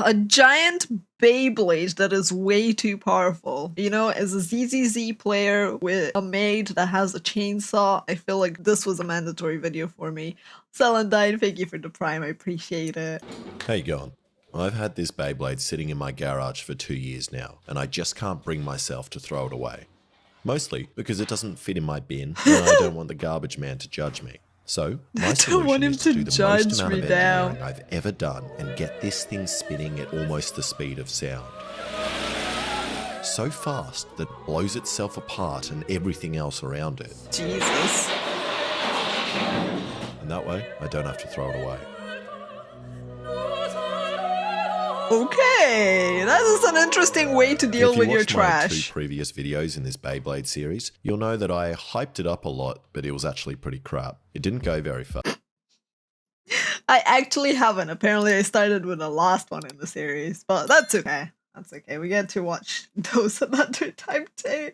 A giant Beyblade that is way too powerful. You know, as a ZZZ player with a maid that has a chainsaw, I feel like this was a mandatory video for me. Celandine, thank you for the prime, I appreciate it. How you going? I've had this Beyblade sitting in my garage for 2 years now, and I just can't bring myself to throw it away. Mostly because it doesn't fit in my bin, and I don't want the garbage man to judge me. So, my solution is to do the most amount of engineering I've ever done and get this thing spinning at almost the speed of sound. So fast that it blows itself apart and everything else around it. Jesus. And that way, I don't have to throw it away. Okay, that is an interesting way to deal with your trash. If you watched my 2 previous videos in this Beyblade series, you'll know that I hyped it up a lot, but it was actually pretty crap. It didn't go very far. I actually haven't. Apparently I started with the last one in the series, but that's okay. That's okay. We get to watch those another time too.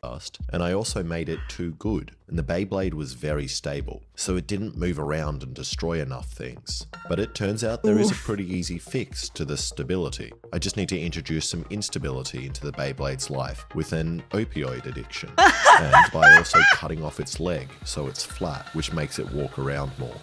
And I also made it too good, and the Beyblade was very stable, so it didn't move around and destroy enough things. But it turns out there is a pretty easy fix to the stability. I just need to introduce some instability into the Beyblade's life with an opioid addiction, and by also cutting off its leg so it's flat, which makes it walk around more.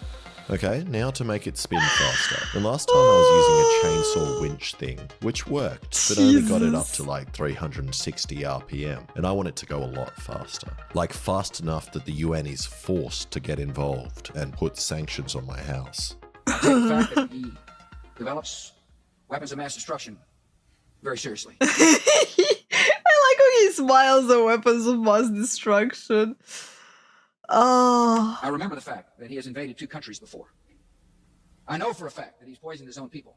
Okay, now to make it spin faster. And last time I was using a chainsaw winch thing, which worked, but only got it up to like 360 RPM, and I want it to go a lot faster. Like fast enough that the UN is forced to get involved and put sanctions on my house. Take the fact that he develops weapons of mass destruction very seriously. I like how he smiles at weapons of mass destruction. Oh. I remember the fact that he has invaded 2 countries before. I know for a fact that he's poisoned his own people.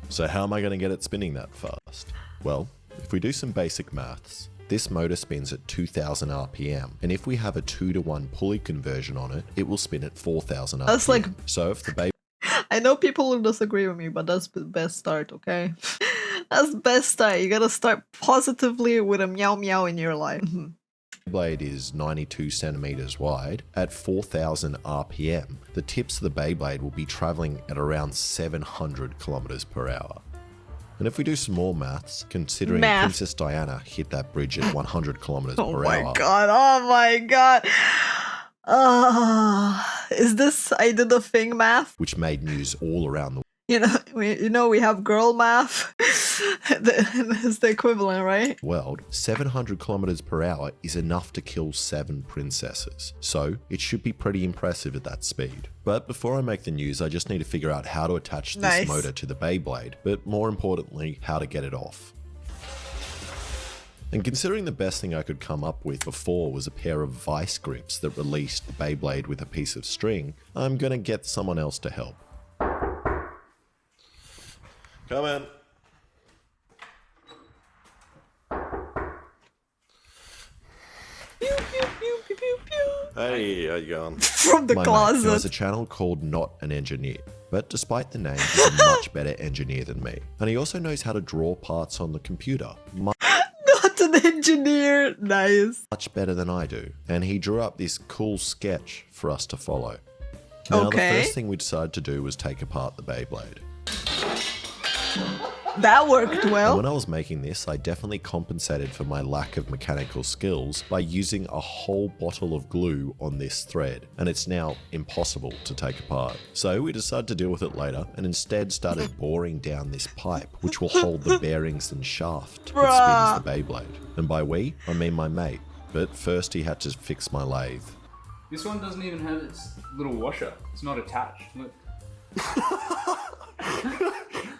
So how am I going to get it spinning that fast? Well, if we do some basic maths, this motor spins at 2000 RPM, and if we have a 2-to-1 pulley conversion on it, it will spin at 4000 RPM. That's like... So if the baby... I know people will disagree with me, but that's the best start, okay? That's the best start. You gotta start positively with a meow meow in your life. Beyblade is 92 centimeters wide. At 4000 RPM, the tips of the Beyblade will be traveling at around 700 kilometers per hour. And if we do some more maths, considering Princess Diana hit that bridge at 100 kilometers per hour. Oh my god. Is this I did the thing math? Which made news all around the world. We have girl math. It's the equivalent, right? World, 700 kilometers per hour is enough to kill 7 princesses. So it should be pretty impressive at that speed. But before I make the news, I just need to figure out how to attach this motor to the Beyblade, but more importantly, how to get it off. And considering the best thing I could come up with before was a pair of vice grips that released the Beyblade with a piece of string, I'm gonna get someone else to help. Come in. Pew, pew, pew, pew, pew, pew. Hey, how you going? From the closet. There was a channel called Not an Engineer, but despite the name, he's a much better engineer than me. And he also knows how to draw parts on the computer. Not an engineer. Nice. Much better than I do. And he drew up this cool sketch for us to follow. Now, the first thing we decided to do was take apart the Beyblade. That worked well. And when I was making this, I definitely compensated for my lack of mechanical skills by using a whole bottle of glue on this thread, and it's now impossible to take apart. So we decided to deal with it later, and instead started boring down this pipe, which will hold the bearings and shaft that spins the Beyblade. And by we, I mean my mate. But first he had to fix my lathe. This one doesn't even have its little washer. It's not attached. Look.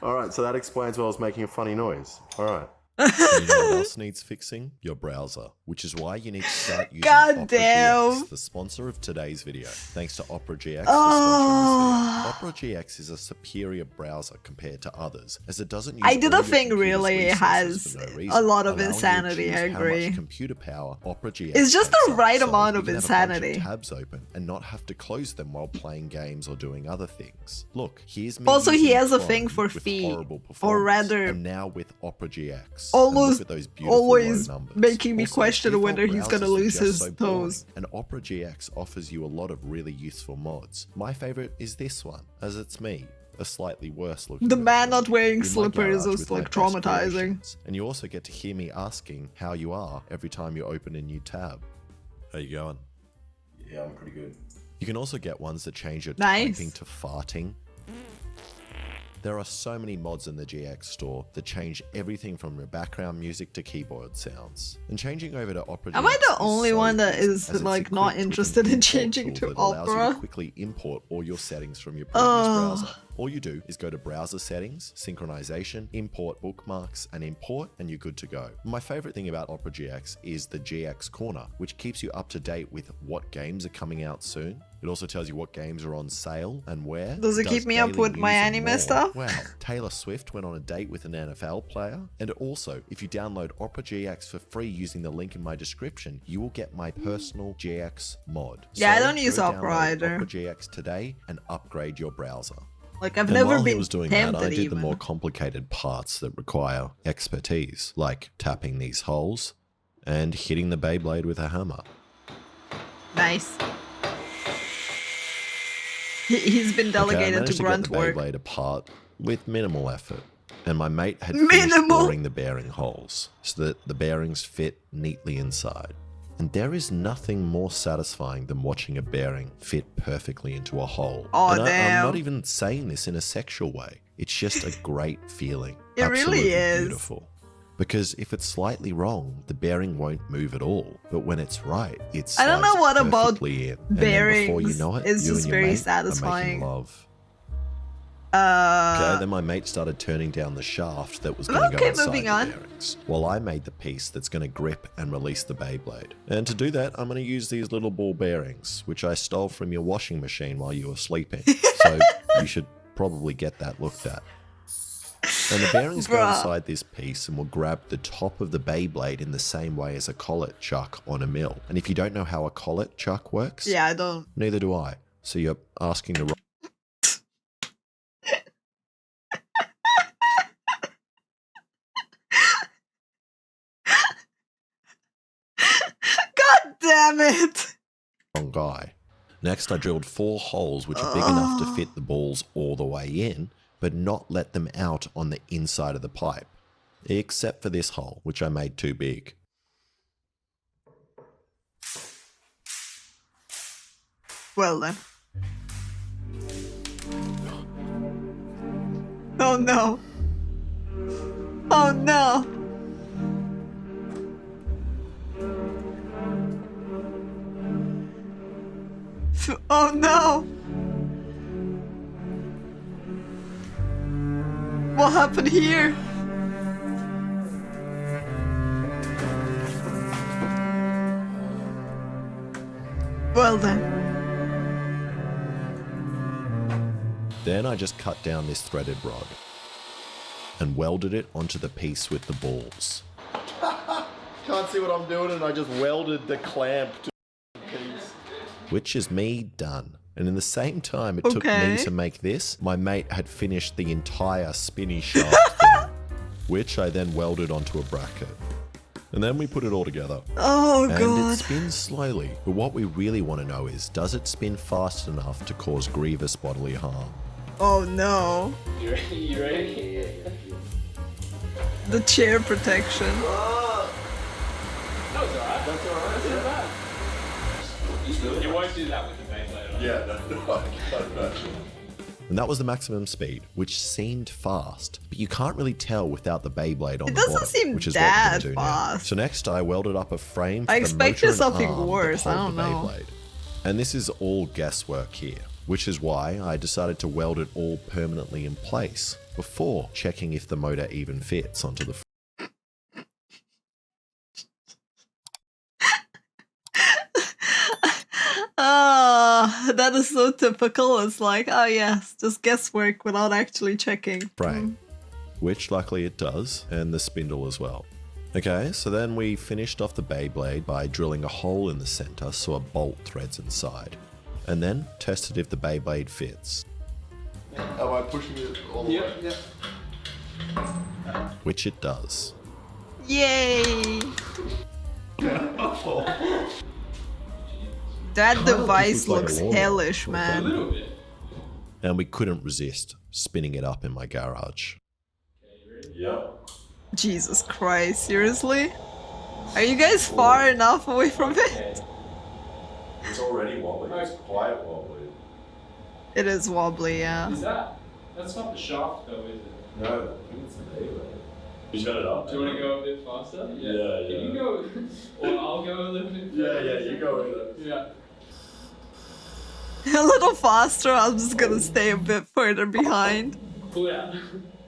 Alright, so that explains why I was making a funny noise. Alright. You know what else needs fixing? Your browser, which is why you need to start using Opera GX, the sponsor of today's video. Thanks to Opera GX for sponsoring this video. Opera GX is a superior browser compared to others, as it doesn't use I do the thing really has a lot of insanity, I agree. Computer power Opera GX it's just the right amount of insanity. insanity. Tabs open and not have to close them while playing games or doing other things. Look, here's me. Also, he has a Chrome thing for with feet, horrible or rather, and now with Opera GX. always always making me question whether he's gonna lose his toes. And Opera GX offers you a lot of really useful mods. My favorite is this one, as it's me. a slightly worse looking The version. man not wearing in my slippers garage is with my like best traumatizing. creations. And you also get to hear me asking how you are every time you open a new tab. How you going? Yeah, I'm pretty good. You can also get ones that change your Nice. typing to farting. There are so many mods in the GX store that change everything from your background music to keyboard sounds. And changing over to Opera Am I GX the is only so one that easy, is as it's like not equipped with an interested in import changing tool to that allows you Opera? to quickly import all your settings from your previous browser. All you do is go to browser settings, synchronization, import bookmarks, and import, and you're good to go. My favorite thing about Opera GX is the GX Corner, which keeps you up to date with what games are coming out soon. It also tells you what games are on sale and where. Does it keep me up daily with my news and anime more. stuff? Wow, Taylor Swift went on a date with an NFL player. And also, if you download Opera GX for free using the link in my description, you will get my personal GX mod. Yeah, I So don't use go Opera download either. Opera GX today and upgrade your browser. Like I've And never while been he was doing tempted that, I did even. the more complicated parts that require expertise, like tapping these holes and hitting the Beyblade with a hammer. Nice. He's been Okay, I delegated managed to to grunt get the work. Beyblade apart with minimal effort, and my mate had finished Minimal? boring the bearing holes so that the bearings fit neatly inside. And there is nothing more satisfying than watching a bearing fit perfectly into a hole. Aw, and I'm damn. not even saying this in a sexual way. It's just a great feeling. It really Absolutely is. beautiful. Because if it's slightly wrong, the bearing won't move at all. But when it's right, it I don't know slides what about perfectly in. And then before you bearings know it, is you just and your very mate satisfying. are making love. Okay, then my mate started turning down the shaft that was going to Okay, go inside moving the on. bearings, while I made the piece that's going to grip and release the Beyblade. And to do that, I'm going to use these little ball bearings, which I stole from your washing machine while you were sleeping. So you should probably get that looked at. And the bearings go Bruh. inside this piece and will grab the top of the Beyblade in the same way as a collet chuck on a mill. And if you don't know how a collet chuck works, Yeah, I don't. neither do I. So you're asking the wrong. God damn it! Wrong guy. Next, I drilled 4 holes which are big enough to fit the balls all the way in, but not let them out on the inside of the pipe. Except for this hole, which I made too big. Well then. Oh no. Oh no. Oh no. What happened here? Well then. Then I just cut down this threaded rod and welded it onto the piece with the balls. Can't see what I'm doing, and I just welded the clamp to the piece. Which is me done. And in the same time it took Okay. me to make this, my mate had finished the entire spinny shaft thing, which I then welded onto a bracket. And then we put it all together. Oh And it god. spins slowly. But what we really want to know is, does it spin fast enough to cause grievous bodily harm? Oh no. You ready? You ready? The chair protection. No, it's alright. That's alright. That's not bad. You won't do that with the Beyblade. Yeah, no, I can't imagine. And that was the maximum speed, which seemed fast, but you can't really tell without the Beyblade on It the doesn't bottom, seem which is that what we're going to do now. fast. So next I welded up a frame for I the expected motor and something arm that worse, I hold don't the know. Beyblade. And this is all guesswork here, which is why I decided to weld it all permanently in place before checking if the motor even fits onto the That is so typical. It's like, oh yes, just guesswork without actually checking. frame, which luckily it does, and the spindle as well. Okay, so then we finished off the Beyblade by drilling a hole in the center so a bolt threads inside, and then tested if the Beyblade fits, Am I pushing it all the way? Yeah. which it does. Yay! That device like a looks lawnmower. hellish, A man. little bit. and we couldn't resist spinning it up in my garage. Yep. Jesus Christ, seriously? Are you guys far enough away from it? It's already wobbly. It's quite wobbly. It is wobbly, yeah. Is that's not the shaft though, is it? No, I think it's the Beyblade. You got it up. Do you want to go a bit faster? Yeah. Can you go, or I'll go a little bit further? Yeah, you go with it. Yeah. A little faster, I'm just gonna stay a bit further behind. Pull it out.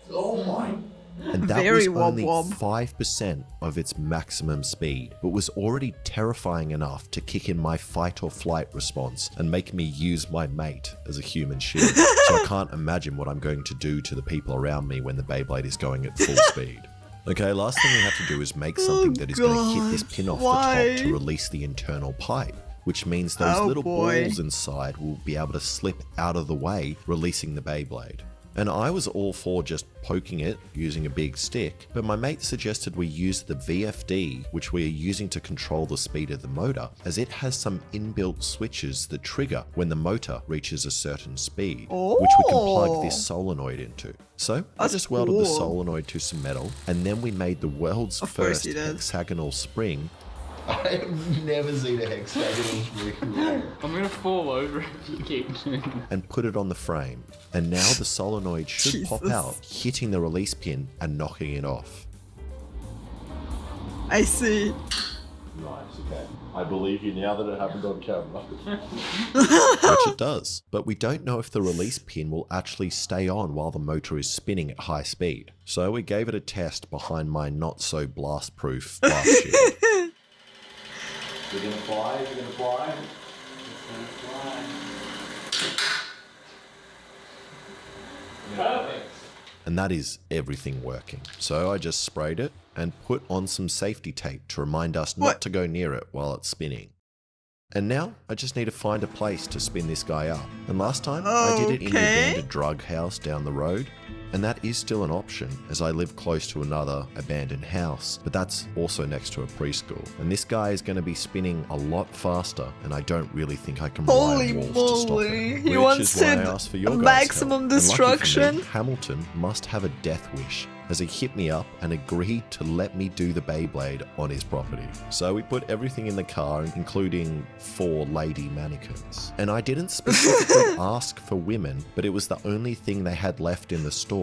Oh my. And that Very was only wob-wob. 5% of its maximum speed, but was already terrifying enough to kick in my fight or flight response and make me use my mate as a human shield. So I can't imagine what I'm going to do to the people around me when the Beyblade is going at full speed. Okay, last thing we have to do is make something that is going to hit this pin off the top to release the internal pipe, which means those little balls inside will be able to slip out of the way, releasing the Beyblade. And I was all for just poking it using a big stick, but my mate suggested we use the VFD, which we are using to control the speed of the motor, as it has some inbuilt switches that trigger when the motor reaches a certain speed, which we can plug this solenoid into. So I just welded the solenoid to some metal, and then we made the world's first hexagonal spring. I have never seen a hexagonal spring. I'm gonna fall over if you keep doing that. And put it on the frame. And now the solenoid should pop out, hitting the release pin and knocking it off. I see. Nice, okay. I believe you now that it happened on camera. Which it does. But we don't know if the release pin will actually stay on while the motor is spinning at high speed. So we gave it a test behind my not so blast-proof blast shield. We're gonna fly, we're gonna fly. Perfect. And that is everything working. So I just sprayed it and put on some safety tape to remind us not to go near it while it's spinning. And now I just need to find a place to spin this guy up. And last time I did it in the abandoned drug house down the road. And that is still an option, as I live close to another abandoned house, but that's also next to a preschool. And this guy is going to be spinning a lot faster, and I don't really think I can rely on walls to stop it. He wants to maximum destruction. Hamilton must have a death wish, as he hit me up and agreed to let me do the Beyblade on his property. So we put everything in the car, including 4 lady mannequins. And I didn't specifically ask for women, but it was the only thing they had left in the store,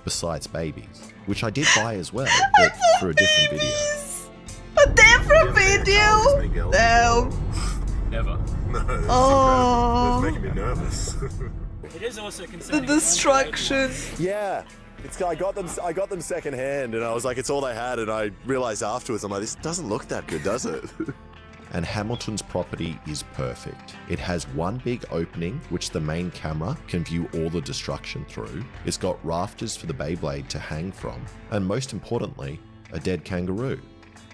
besides babies, which I did buy as well, but for a different video. A different video? Damn. Never. Oh, It's making me nervous. It is also the concerning. destruction. Yeah. I got them secondhand, and I was like, it's all they had, and I realized afterwards, I'm like, this doesn't look that good, does it? And Hamilton's property is perfect. It has one big opening, which the main camera can view all the destruction through. It's got rafters for the Beyblade to hang from, and most importantly, a dead kangaroo.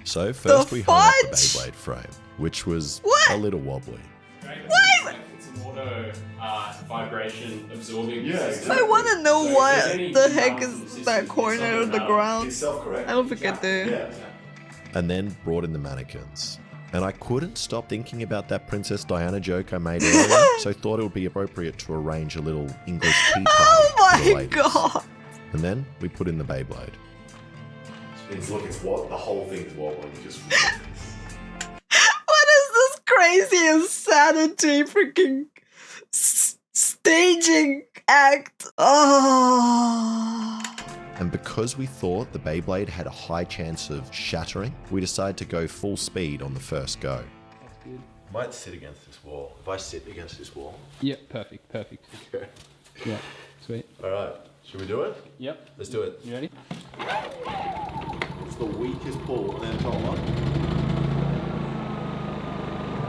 So first we hung up the Beyblade frame, which was a little wobbly. It's an auto vibration absorbing. I want to know what the heck is that corner of the ground. Self-correct. I don't think I do. And then brought in the mannequins. And I couldn't stop thinking about that Princess Diana joke I made earlier, so thought it would be appropriate to arrange a little English tea party Oh for the my ladies. god. And then we put in the Beyblade. It's what the whole thing's wobbling. Just What is this crazy insanity freaking staging act? Oh. And because we thought the Beyblade had a high chance of shattering, we decided to go full speed on the first go. might sit against this wall. If I sit against this wall. Yep, perfect. Okay. Yeah, sweet. All right. Should we do it? Yep. Let's do it. You ready? It's the weakest pull, and then top one.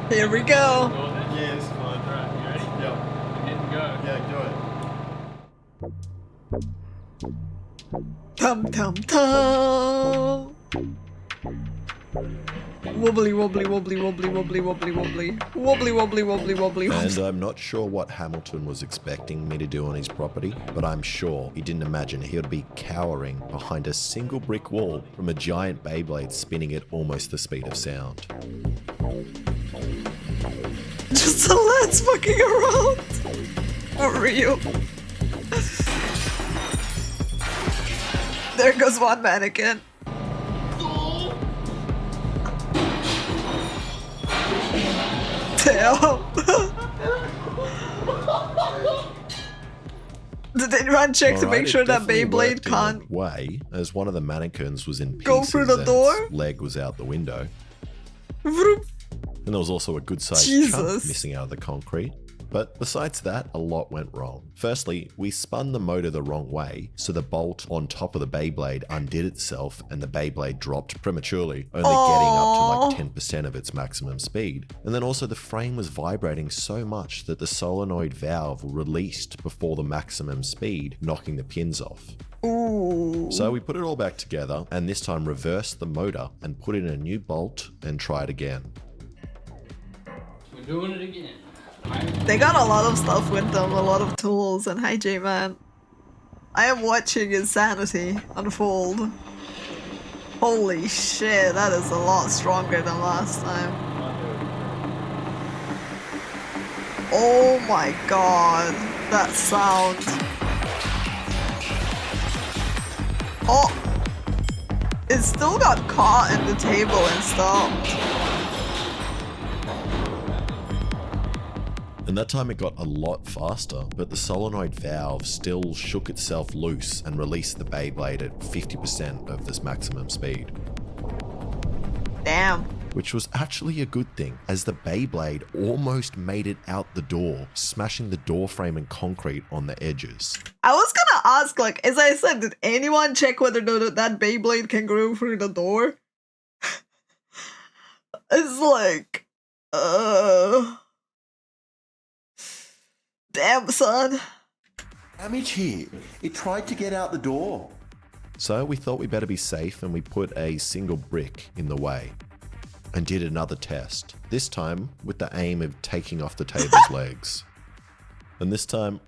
Here we go. Yeah, it's fine. Alright, you ready? Yep. Hit and go. Yeah, do it. Tum tum tum. Wobbly wobbly wobbly wobbly wobbly wobbly wobbly wobbly wobbly wobbly wobbly. And I'm not sure what Hamilton was expecting me to do on his property, but I'm sure he didn't imagine he would be cowering behind a single brick wall from a giant Beyblade spinning at almost the speed of sound. Just a lads fucking around. For real. There goes one mannequin. Damn. Did anyone check to make sure that Beyblade can't way, as one of the mannequins was in pieces go through the and door? its leg was out the window. Vroom. And there was also a good-sized chunk Jesus. missing out of the concrete. But besides that, a lot went wrong. Firstly, we spun the motor the wrong way, so the bolt on top of the Beyblade undid itself and the Beyblade dropped prematurely, only getting up to like 10% of its maximum speed. And then also the frame was vibrating so much that the solenoid valve released before the maximum speed, knocking the pins off. Ooh. So we put it all back together and this time reversed the motor and put in a new bolt and tried again. We're doing it again. They got a lot of stuff with them, a lot of tools, and hi J-Man. I am watching insanity unfold. Holy shit, that is a lot stronger than last time. Oh my god, that sound. Oh! It still got caught in the table and stopped. And that time it got a lot faster, but the solenoid valve still shook itself loose and released the Beyblade at 50% of this maximum speed. Damn. Which was actually a good thing, as the Beyblade almost made it out the door, smashing the door frame and concrete on the edges. I was gonna ask, like, as I said, did anyone check whether that Beyblade can go through the door? It's like, damn, son. Damage here. It tried to get out the door. So we thought we better be safe and we put a single brick in the way. And did another test, this time with the aim of taking off the table's legs. And this time,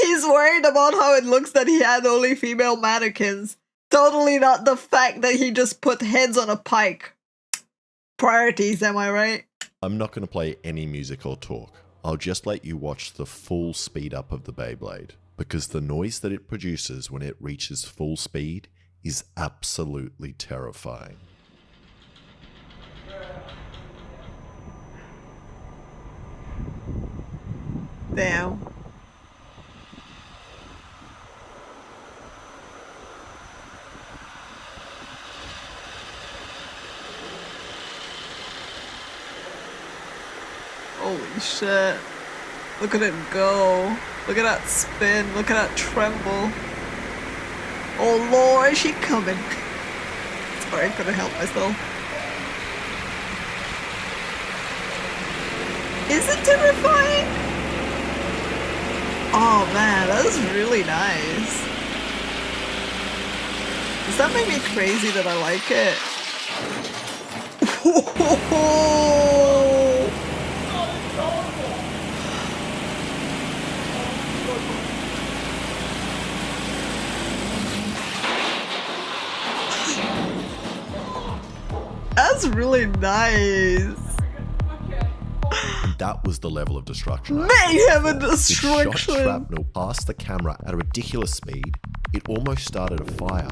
He's worried about how it looks that he had only female mannequins. Totally not the fact that he just put heads on a pike. Priorities, am I right? I'm not going to play any music or talk. I'll just let you watch the full speed up of the Beyblade, because the noise that it produces when it reaches full speed is absolutely terrifying. Damn. Holy shit. Look at it go. Look at that spin. Look at that tremble. Oh lord, she coming. Sorry, I couldn't help myself. Is it terrifying? Oh man, that is really nice. Does that make me crazy that I like it? That's really nice. And that was the level of destruction. Mayhem and It shot destruction. shrapnel past the camera at a ridiculous speed. It almost started a fire.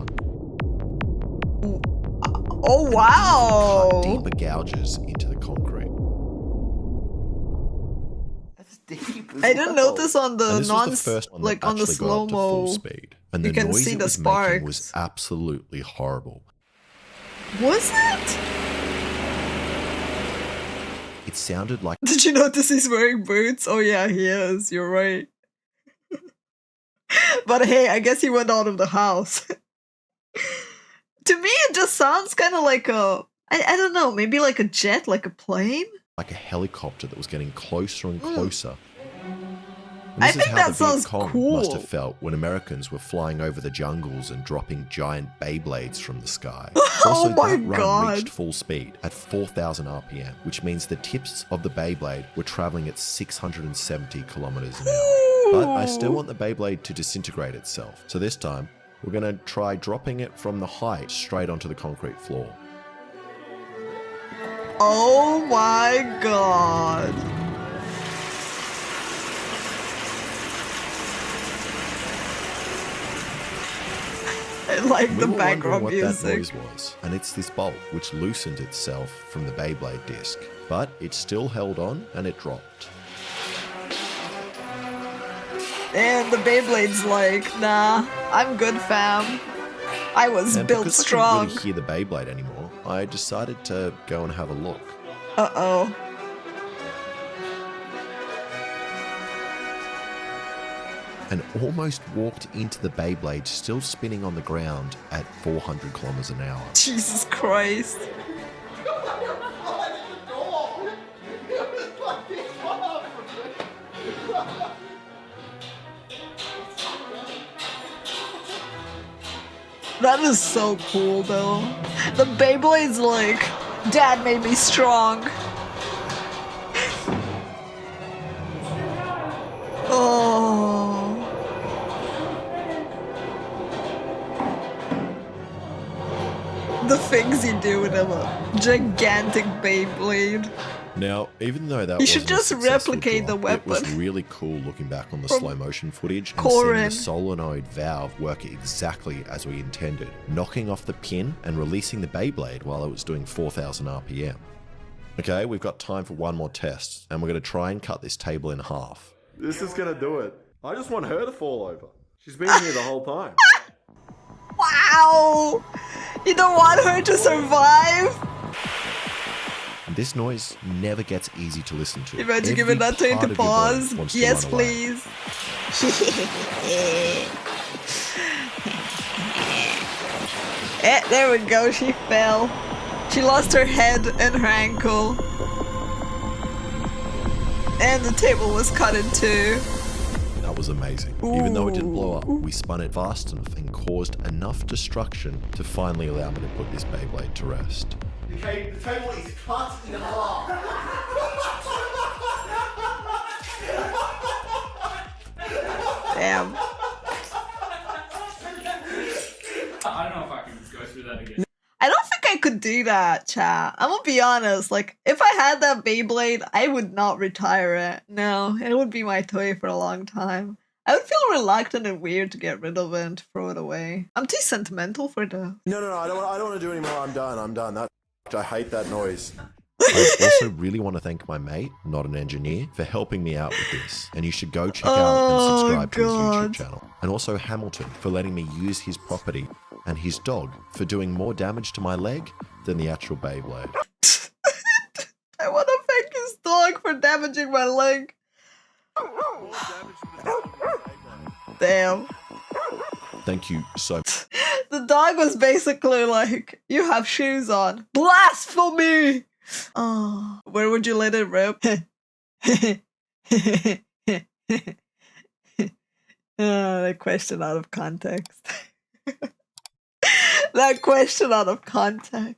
Oh wow. Cut deeper gouges into the concrete. That's deep. I didn't notice on the And this was the first one like that on the actually got up to full slow-mo. speed. And you the can noise see it the was making was sparks. absolutely horrible. Was it? It sounded like Did you notice he's wearing boots? Oh yeah, he is. You're right. But hey, I guess he went out of the house. To me, it just sounds kind of like I don't know, maybe like a jet, like a plane? a helicopter that was getting closer and closer. And I this is think how that the Viet sounds Cong cool. must have felt when Americans were flying over the jungles and dropping giant Beyblades from the sky. Oh Also, my that run God. reached full speed at 4,000 RPM, which means the tips of the Beyblade were traveling at 670 kilometers an hour. But I still want the Beyblade to disintegrate itself. So this time, we're going to try dropping it from the height straight onto the concrete floor. Oh my God. I like We the were wondering background what music. that noise was, and it's this bolt which loosened itself from the Beyblade disc, but it still held on and it dropped. And the Beyblade's like, nah, I'm good, fam. I was And built because strong. I couldn't really hear the Beyblade anymore, I decided to go and have a look. Uh-oh. And almost walked into the Beyblade still spinning on the ground at 400 kilometers an hour. Jesus Christ. That is so cool, though. The Beyblade's like, Dad made me strong. Oh. The things you do with a gigantic Beyblade. Now, even though that You should wasn't a just successful replicate the drop, it was weapon. really cool looking back on the From slow motion footage and seeing Corin. the solenoid valve work exactly as we intended, knocking off the pin and releasing the Beyblade while it was doing 4,000 RPM. Okay, we've got time for one more test, and we're going to try and cut this table in half. This is gonna do it. I just want her to fall over. She's been here the whole time. Wow! You don't want her to survive? And this noise never gets easy to listen to. Imagine Every giving that to part of your body Paws. wants to Yes, run away. please. There we go, she fell. She lost her head and her ankle. And the table was cut in two. That was amazing. Even though it didn't blow up, we spun it fast enough and caused enough destruction to finally allow me to put this Beyblade to rest. Okay, the table is cut in half. Damn. I don't know if I can go through that again. I don't think I could do that, chat. I'm gonna be honest. Like, if I had that Beyblade, I would not retire it. No, it would be my toy for a long time. I would feel reluctant and weird to get rid of it and throw it away. I'm too sentimental for that. No, I don't want to do anymore. I'm done. I hate that noise. I also really want to thank my mate, not an engineer, for helping me out with this. And you should go check out and subscribe to his YouTube channel. And also Hamilton for letting me use his property, and his dog for doing more damage to my leg than the actual Beyblade. I want to thank his dog for damaging my leg. Damn. Thank you so much. The dog was basically like, you have shoes on. Blasphemy! Oh, where would you let it rip? That question out of context. That question out of context.